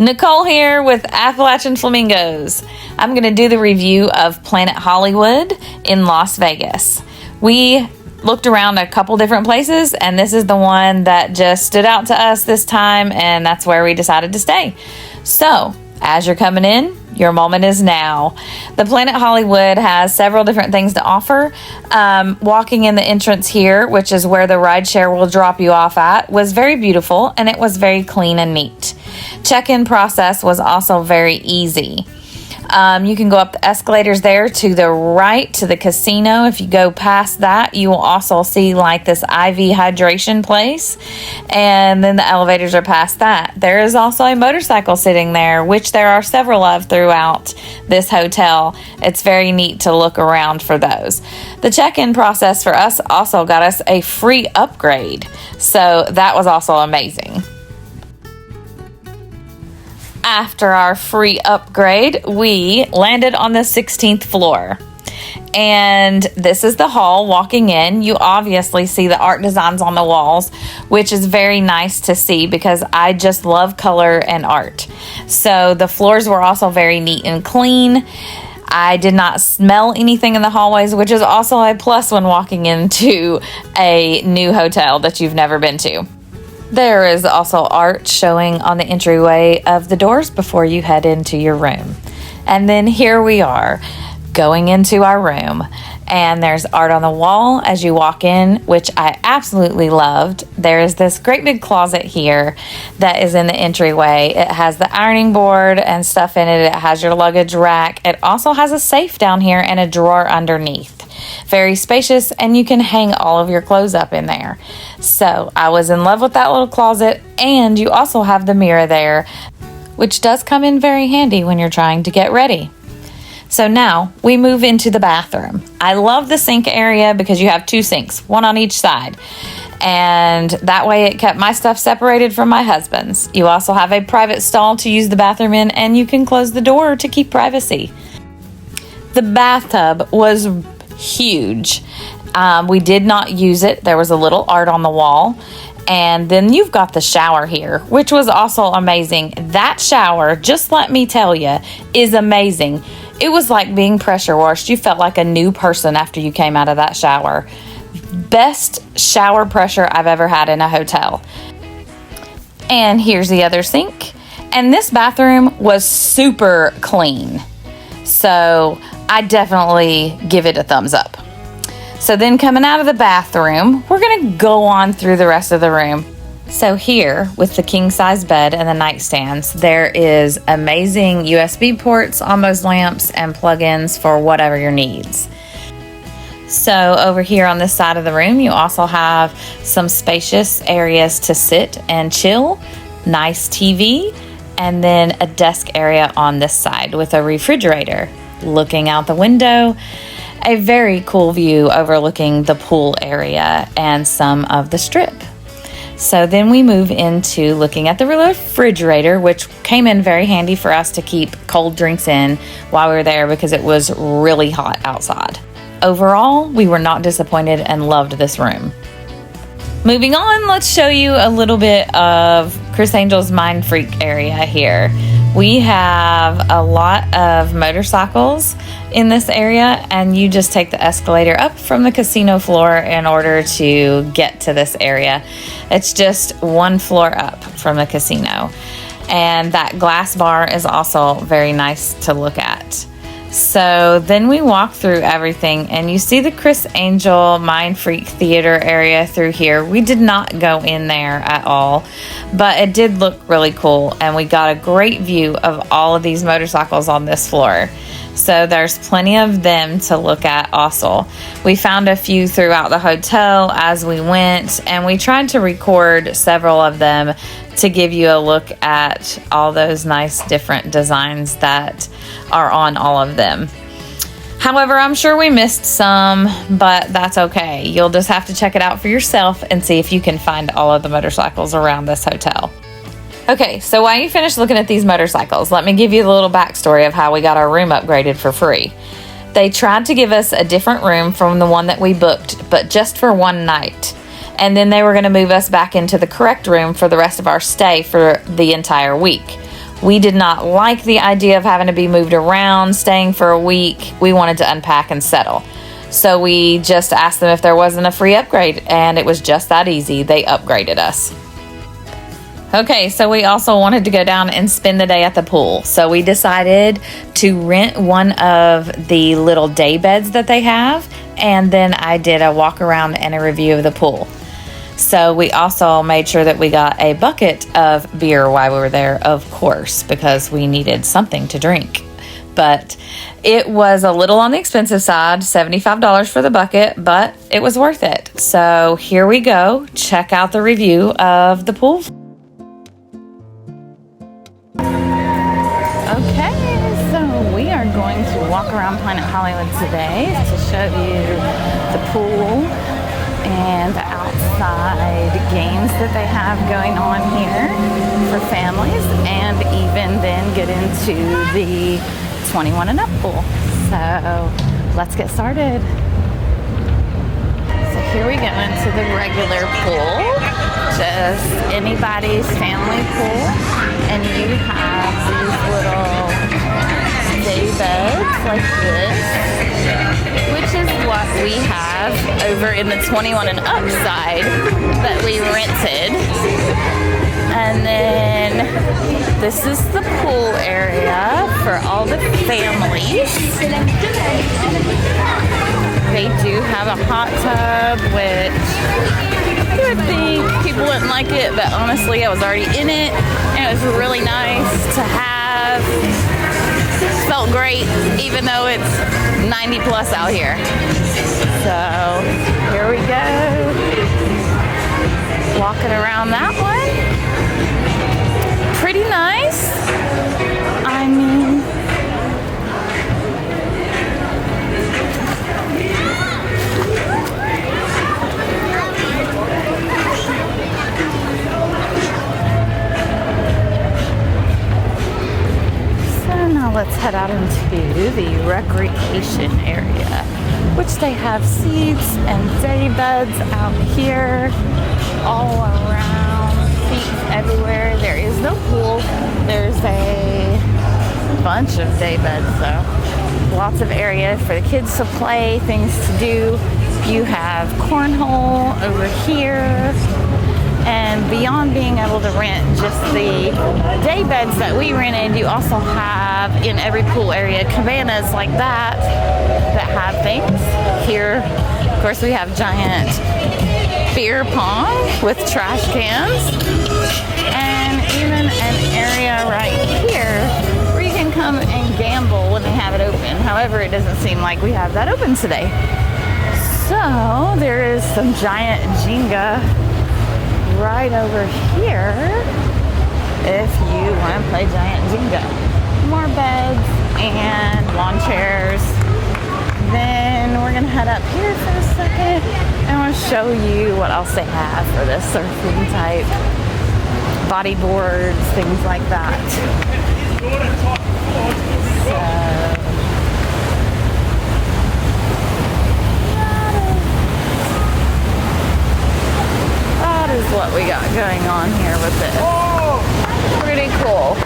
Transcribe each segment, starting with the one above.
Nicole here with Appalachian Flamingos. I'm going to do the review of Planet Hollywood in Las Vegas. We looked around a couple different places, and this is the one that just stood out to us this time, and that's where we decided to stay. So, as you're coming in, your moment is now. The Planet Hollywood has several different things to offer. Walking in the entrance here, which is where the rideshare will drop you off at, was very beautiful, and it was very clean and neat. Check-in process was also very easy. You can go up the escalators there to the right to the casino. If you go past that, you will also see like this IV hydration place, and then the elevators are past that. There is also a motorcycle sitting there, which there are several of throughout this hotel. It's very neat to look around for those. The check-in process for us also got us a free upgrade, so that was also amazing. After our free upgrade, we landed on the 16th floor. And this is the hall walking in. You obviously see the art designs on the walls, which is very nice to see because I just love color and art. So the floors were also very neat and clean. I did not smell anything in the hallways, which is also a plus when walking into a new hotel that you've never been to. There is also art showing on the entryway of the doors before you head into your room. And then here we are going into our room, and there's art on the wall as you walk in, which I absolutely loved. There is this great big closet here that is in the entryway. It has the ironing board and stuff in it. It has your luggage rack. It also has a safe down here and a drawer underneath. Very spacious, and you can hang all of your clothes up in there. So I was in love with that little closet, and you also have the mirror there, which does come in very handy when you're trying to get ready. So now we move into the bathroom. I love the sink area because you have two sinks, one on each side. And that way it kept my stuff separated from my husband's. You also have a private stall to use the bathroom in, and you can close the door to keep privacy. The bathtub was huge. We did not use it. There was a little art on the wall. And then you've got the shower here, which was also amazing. That shower, just let me tell you, is amazing. It was like being pressure washed. You felt like a new person after you came out of that shower. Best shower pressure I've ever had in a hotel. And here's the other sink. And this bathroom was super clean. So I definitely give it a thumbs up. So then coming out of the bathroom, we're going to go on through the rest of the room. So here, with the king-size bed and the nightstands, there is amazing USB ports on those lamps and plug-ins for whatever your needs. So over here on this side of the room, you also have some spacious areas to sit and chill, nice TV, and then a desk area on this side with a refrigerator. Looking out the window, a very cool view overlooking the pool area and some of the strip. So then we move into looking at the refrigerator, which came in very handy for us to keep cold drinks in while we were there because it was really hot outside. Overall, we were not disappointed and loved this room. Moving on, let's show you a little bit of Criss Angel's Mindfreak area here. We have a lot of motorcycles in this area, and you just take the escalator up from the casino floor in order to get to this area. It's just one floor up from the casino. And that glass bar is also very nice to look at. So then we walk through everything, and you see the Criss Angel Mindfreak theater area through here. We did not go in there at all, but it did look really cool, and we got a great view of all of these motorcycles on this floor. So there's plenty of them to look at also. We found a few throughout the hotel as we went, and we tried to record several of them to give you a look at all those nice different designs that are on all of them. However, I'm sure we missed some, but that's okay. You'll just have to check it out for yourself and see if you can find all of the motorcycles around this hotel. Okay, so while you finish looking at these motorcycles, let me give you the little backstory of how we got our room upgraded for free. They tried to give us a different room from the one that we booked, but just for one night. And then they were going to move us back into the correct room for the rest of our stay for the entire week. We did not like the idea of having to be moved around, staying for a week. We wanted to unpack and settle. So we just asked them if there wasn't a free upgrade, and it was just that easy. They upgraded us. Okay, so we also wanted to go down and spend the day at the pool. So we decided to rent one of the little day beds that they have, and then I did a walk around and a review of the pool. So we also made sure that we got a bucket of beer while we were there, of course, because we needed something to drink. But it was a little on the expensive side, $75 for the bucket, but it was worth it. So here we go. Check out the review of the pool. Okay, so we are going to walk around Planet Hollywood today to show you the pool and the outside games that they have going on here for families, and even then get into the 21 and up pool. So let's get started. So here we go into the regular pool, just anybody's family pool, and you have these little day beds like this, which is what we have over in the 21 and up side that we rented. And then this is the pool area for all the families. They do have a hot tub, which you would think people wouldn't like it, but honestly I was already in it and it was really nice to have. Felt great even though it's 90 plus out here. So here we go, walking around that one. Pretty nice. I mean, so now let's head out into the recreation area, which they have seats and day beds out here all around. Everywhere. There is no pool. There's a bunch of day beds, so lots of area for the kids to play, things to do. You have cornhole over here, and beyond being able to rent just the day beds that we rented, you also have in every pool area cabanas like that have things. Here, of course, we have giant beer pong with trash cans, and even an area right here where you can come and gamble when they have it open. However, it doesn't seem like we have that open today. So there is some giant Jenga right over here if you want to play giant Jenga. More beds and lawn chairs. Then we're gonna head up here for a second and I want to show you what else they have for this surfing type. Body boards, things like that. So that is what we got going on here with this. Pretty cool.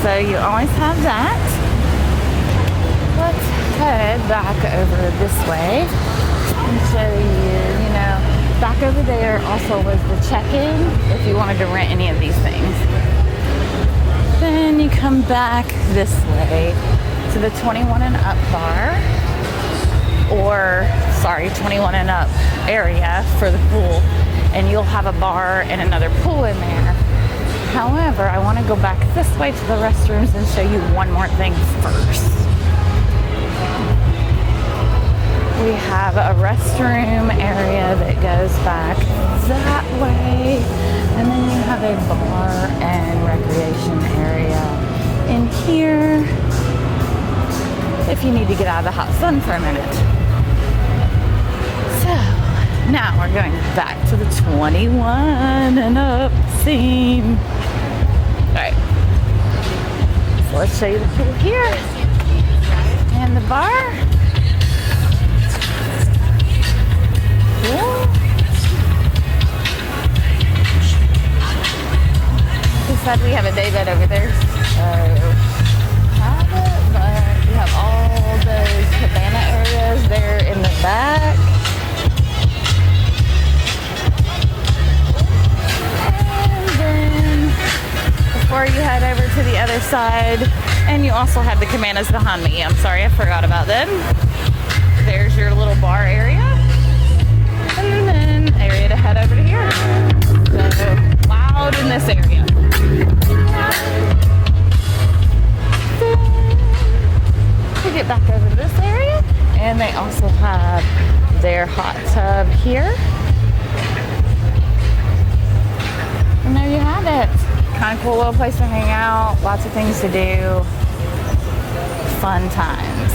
So you always have that. Let's head back over this way and show you, back over there also was the check-in if you wanted to rent any of these things. Then you come back this way to the 21 and up bar, 21 and up area for the pool, and you'll have a bar and another pool in there. However, I want to go back this way to the restrooms and show you one more thing first. We have a restroom area that goes back that way, and then you have a bar and recreation area in here if you need to get out of the hot sun for a minute. So now we're going back to the 21 and up scene. Alright, so let's show you the pool here and the bar. Cool. side, we have a daybed over there. But we have all those cabana areas there in the back. And then before you head over to the other side, and you also have the cabanas behind me. I'm sorry, I forgot about them. There's your little bar area. And then area to head over to here. So loud in this area. To get back over to this area, and they also have their hot tub here. And there you have it. Kind of cool little place to hang out, lots of things to do, fun times.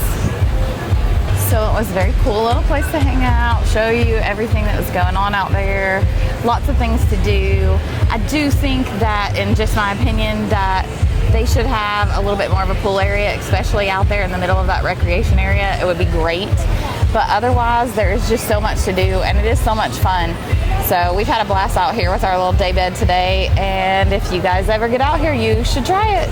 So it was a very cool little place to hang out, show you everything that was going on out there, lots of things to do. I do think that, in just my opinion, that they should have a little bit more of a pool area, especially out there in the middle of that recreation area. It would be great. But otherwise, there is just so much to do, and it is so much fun. So we've had a blast out here with our little daybed today, and if you guys ever get out here, you should try it.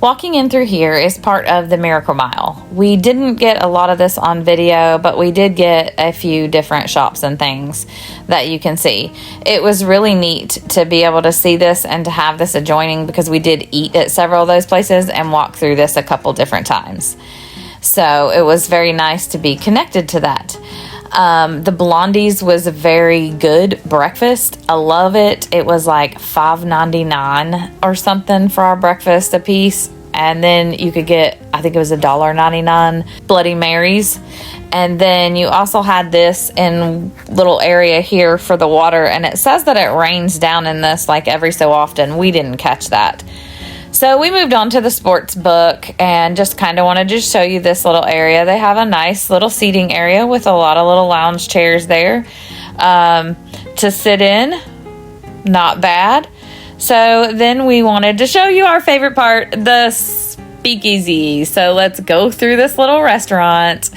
Walking in through here is part of the Miracle Mile. We didn't get a lot of this on video, but we did get a few different shops and things that you can see. It was really neat to be able to see this and to have this adjoining, because we did eat at several of those places and walk through this a couple different times. So it was very nice to be connected to that. The Blondies was a very good breakfast. I love it. It was like $5.99 or something for our breakfast a piece. And then you could get, I think it was $1.99 Bloody Marys. And then you also had this in little area here for the water. And it says that it rains down in this like every so often. We didn't catch that. So we moved on to the sports book and just kind of wanted to show you this little area. They have a nice little seating area with a lot of little lounge chairs there to sit in. Not bad. So then we wanted to show you our favorite part, the Speakeasy. So let's go through this little restaurant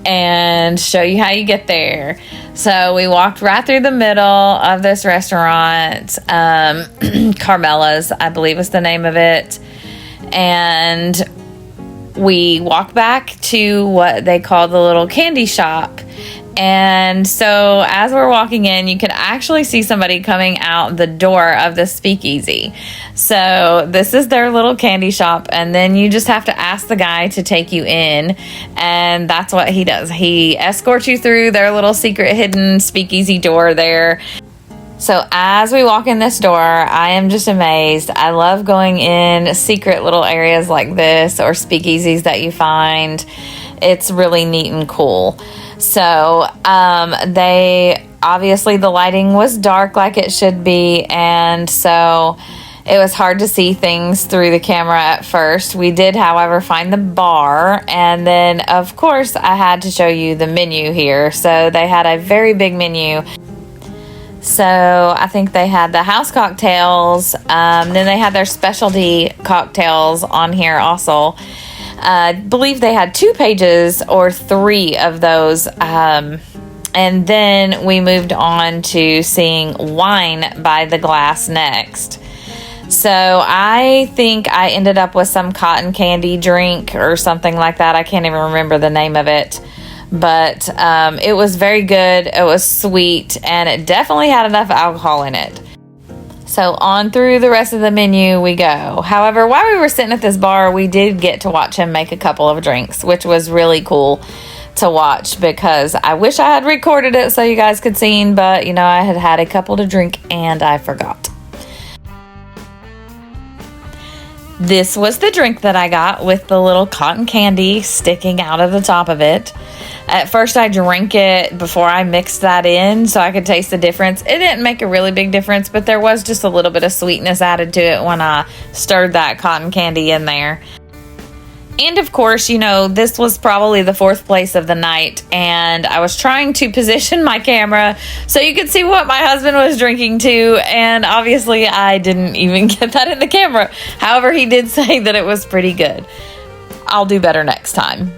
and show you how you get there. So we walked right through the middle of this restaurant. Caramella's, I believe, was the name of it. And we walked back to what they call the little candy shop. And so as we're walking in, you can actually see somebody coming out the door of the Speakeasy. So this is their little candy shop, and then you just have to ask the guy to take you in, and that's what he does. He escorts you through their little secret hidden Speakeasy door there. So as we walk in this door, I am just amazed. I love going in secret little areas like this, or speakeasies that you find. It's really neat and cool. So they obviously, the lighting was dark like it should be, and so it was hard to see things through the camera at first. We did, however, find the bar, and then of course I had to show you the menu here. So they had a very big menu. So I think they had the house cocktails, then they had their specialty cocktails on here also. I believe they had 2 pages or 3 of those. And then we moved on to seeing wine by the glass next. So I think I ended up with some cotton candy drink or something like that. I can't even remember the name of it. But it was very good. It was sweet, and it definitely had enough alcohol in it. So on through the rest of the menu we go. However, while we were sitting at this bar, we did get to watch him make a couple of drinks, which was really cool to watch, because I wish I had recorded it so you guys could see, but you know, I had had a couple to drink and I forgot. This was the drink that I got with the little cotton candy sticking out of the top of it. At first I drank it before I mixed that in so I could taste the difference. It didn't make a really big difference, but there was just a little bit of sweetness added to it when I stirred that cotton candy in there. And of course, you know, this was probably the 4th place of the night, and I was trying to position my camera so you could see what my husband was drinking too, and obviously I didn't even get that in the camera. However, he did say that it was pretty good. I'll do better next time.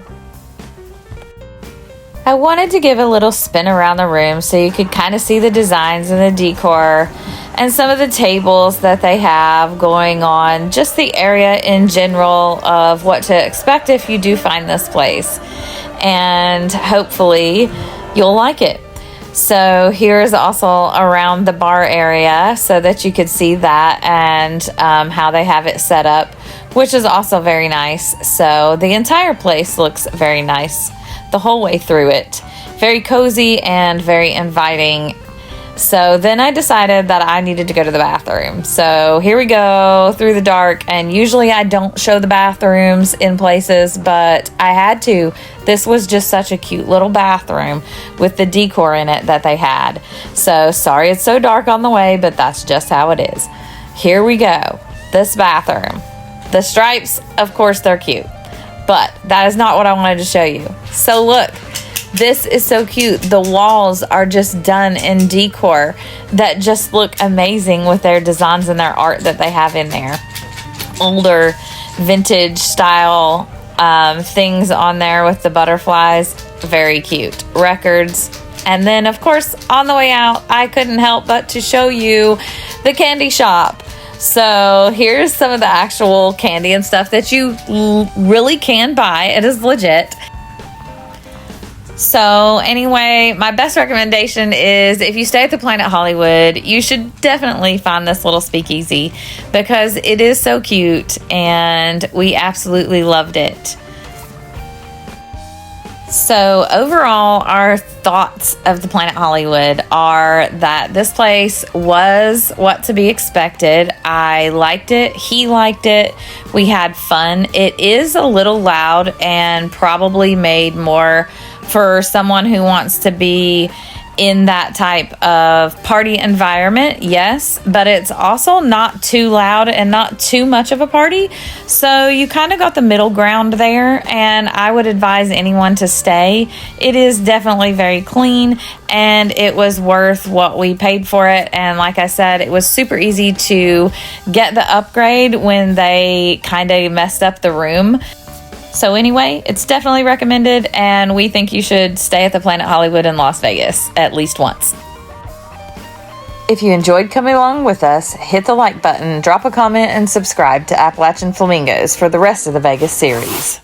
I wanted to give a little spin around the room so you could kind of see the designs and the decor and some of the tables that they have going on, just the area in general of what to expect if you do find this place. And hopefully you'll like it. So here's also around the bar area so that you could see that and how they have it set up, which is also very nice. So the entire place looks very nice the whole way through it. Very cozy and very inviting. So then I decided that I needed to go to the bathroom. So here we go through the dark, and usually I don't show the bathrooms in places, but I had to. This was just such a cute little bathroom with the decor in it that they had. So sorry it's so dark on the way, but that's just how it is. Here we go. This bathroom. The stripes, of course, they're cute, but that is not what I wanted to show you. So look. This is so cute. The walls are just done in decor that just look amazing with their designs and their art that they have in there. Older vintage style things on there with the butterflies. Very cute. Records. And then, of course, on the way out, I couldn't help but to show you the candy shop. So here's some of the actual candy and stuff that you really can buy. It is legit. So anyway, my best recommendation is if you stay at the Planet Hollywood, you should definitely find this little speakeasy because it is so cute and we absolutely loved it. So overall, our thoughts of the Planet Hollywood are that this place was what to be expected. I liked it. He liked it. We had fun. It is a little loud and probably made more for someone who wants to be in that type of party environment, yes, but it's also not too loud and not too much of a party. So you kind of got the middle ground there, and I would advise anyone to stay. It is definitely very clean, and it was worth what we paid for it. And like I said, it was super easy to get the upgrade when they kind of messed up the room. So anyway, it's definitely recommended, and we think you should stay at the Planet Hollywood in Las Vegas at least once. If you enjoyed coming along with us, hit the like button, drop a comment, and subscribe to Appalachian Flamingos for the rest of the Vegas series.